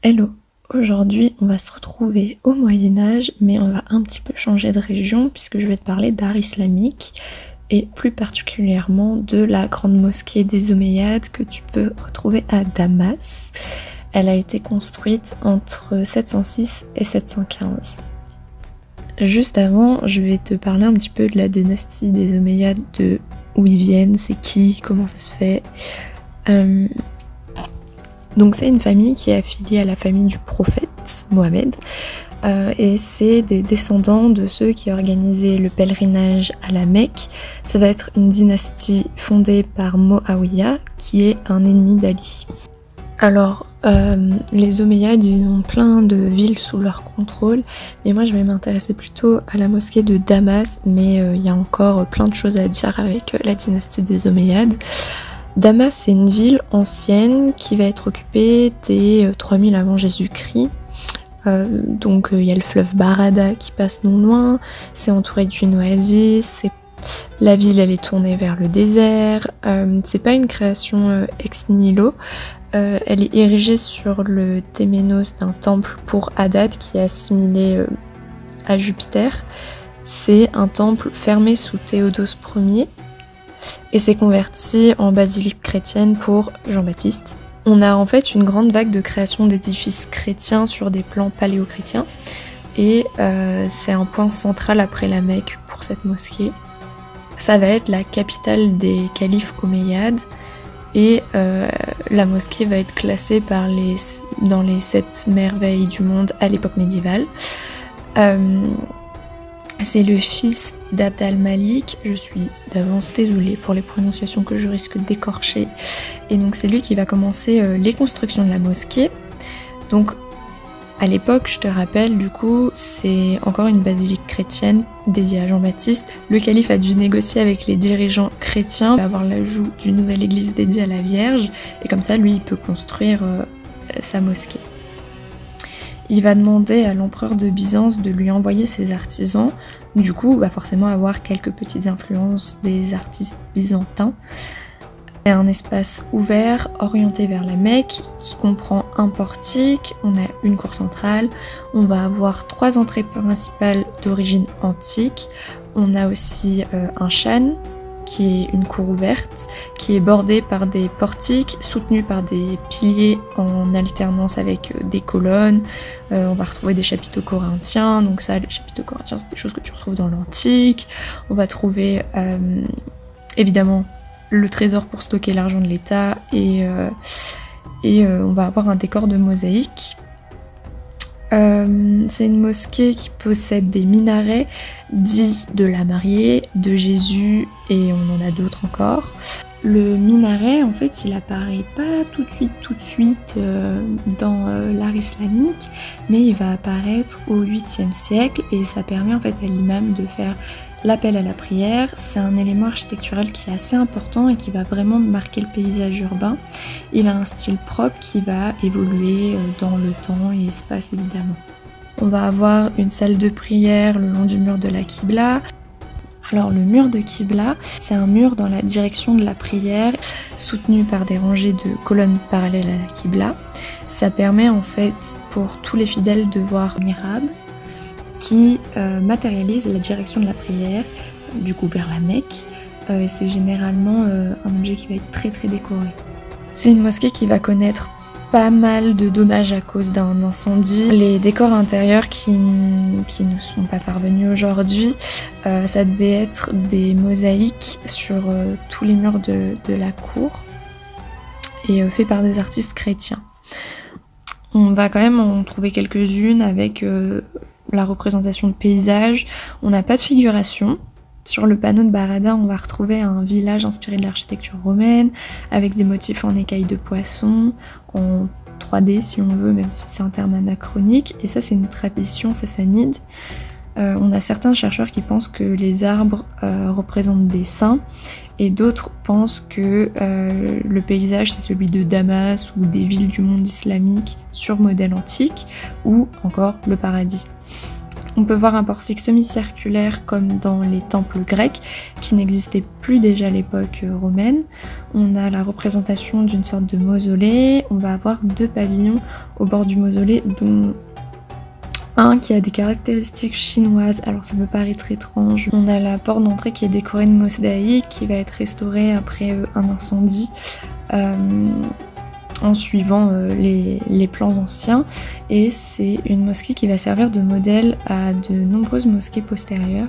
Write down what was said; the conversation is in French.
Hello, aujourd'hui on va se retrouver au Moyen-Âge, mais on va un petit peu changer de région puisque je vais te parler d'art islamique et plus particulièrement de la grande mosquée des Omeyyades que tu peux retrouver à Damas. Elle a été construite entre 706 et 715. Juste avant, je vais te parler un petit peu de la dynastie des Omeyyades, de où ils viennent, c'est qui, comment ça se fait. Donc c'est une famille qui est affiliée à la famille du prophète Mohammed et c'est des descendants de ceux qui organisaient le pèlerinage à la Mecque. Ça va être une dynastie fondée par Moawiya qui est un ennemi d'Ali. Alors les Omeyyades, ils ont plein de villes sous leur contrôle, mais moi je vais m'intéresser plutôt à la mosquée de Damas, mais il y a encore plein de choses à dire avec la dynastie des Omeyyades. Damas, c'est une ville ancienne qui va être occupée dès 3000 avant Jésus-Christ. Donc il y a le fleuve Barada qui passe non loin, c'est entouré d'une oasis, la ville elle est tournée vers le désert, c'est pas une création ex nihilo, elle est érigée sur le téménos d'un temple pour Hadad qui est assimilé à Jupiter. C'est un temple fermé sous Théodose Ier. Et s'est converti en basilique chrétienne pour Jean-Baptiste. On a en fait une grande vague de création d'édifices chrétiens sur des plans paléochrétiens et c'est un point central après la Mecque pour cette mosquée. Ça va être la capitale des califes omeyyades et la mosquée va être classée dans les 7 merveilles du monde à l'époque médiévale. C'est le fils d'Abd al-Malik, je suis d'avance désolée pour les prononciations que je risque d'écorcher, et donc c'est lui qui va commencer les constructions de la mosquée. Donc à l'époque, je te rappelle, du coup, c'est encore une basilique chrétienne dédiée à Jean-Baptiste. Le calife a dû négocier avec les dirigeants chrétiens pour avoir l'ajout d'une nouvelle église dédiée à la Vierge, et comme ça, lui, il peut construire sa mosquée. Il va demander à l'empereur de Byzance de lui envoyer ses artisans. Du coup, il va forcément avoir quelques petites influences des artistes byzantins. C'est un espace ouvert, orienté vers la Mecque, qui comprend un portique, on a une cour centrale, on va avoir 3 entrées principales d'origine antique, on a aussi un shan, qui est une cour ouverte, qui est bordée par des portiques, soutenus par des piliers en alternance avec des colonnes. On va retrouver des chapiteaux corinthiens, donc ça, les chapiteaux corinthiens, c'est des choses que tu retrouves dans l'antique. On va trouver évidemment le trésor pour stocker l'argent de l'État et on va avoir un décor de mosaïque. C'est une mosquée qui possède des minarets dits de la mariée, de Jésus et on en a d'autres encore. Le minaret, en fait, il apparaît pas tout de suite dans l'art islamique, mais il va apparaître au 8e siècle et ça permet en fait à l'imam de faire l'appel à la prière. C'est un élément architectural qui est assez important et qui va vraiment marquer le paysage urbain. Il a un style propre qui va évoluer dans le temps et espace évidemment. On va avoir une salle de prière le long du mur de la Qibla. Alors le mur de Qibla, c'est un mur dans la direction de la prière, soutenu par des rangées de colonnes parallèles à la Qibla. Ça permet en fait pour tous les fidèles de voir un mihrab qui matérialise la direction de la prière, du coup vers la Mecque. C'est généralement un objet qui va être très décoré. C'est une mosquée qui va connaître pas mal de dommages à cause d'un incendie. Les décors intérieurs qui ne sont pas parvenus aujourd'hui, ça devait être des mosaïques sur tous les murs de la cour et fait par des artistes chrétiens. On va quand même en trouver quelques-unes avec la représentation de paysages. On n'a pas de figuration. Sur le panneau de Barada, on va retrouver un village inspiré de l'architecture romaine, avec des motifs en écailles de poisson, en 3D si on veut, même si c'est un terme anachronique, et ça c'est une tradition sassanide. On a certains chercheurs qui pensent que les arbres représentent des saints, et d'autres pensent que le paysage c'est celui de Damas ou des villes du monde islamique sur modèle antique, ou encore le paradis. On peut voir un portique semi-circulaire comme dans les temples grecs, qui n'existaient plus déjà à l'époque romaine. On a la représentation d'une sorte de mausolée. On va avoir 2 pavillons au bord du mausolée, dont un qui a des caractéristiques chinoises. Alors ça peut paraître étrange. On a la porte d'entrée qui est décorée de mosaïques, qui va être restaurée après un incendie. En suivant les plans anciens, et c'est une mosquée qui va servir de modèle à de nombreuses mosquées postérieures.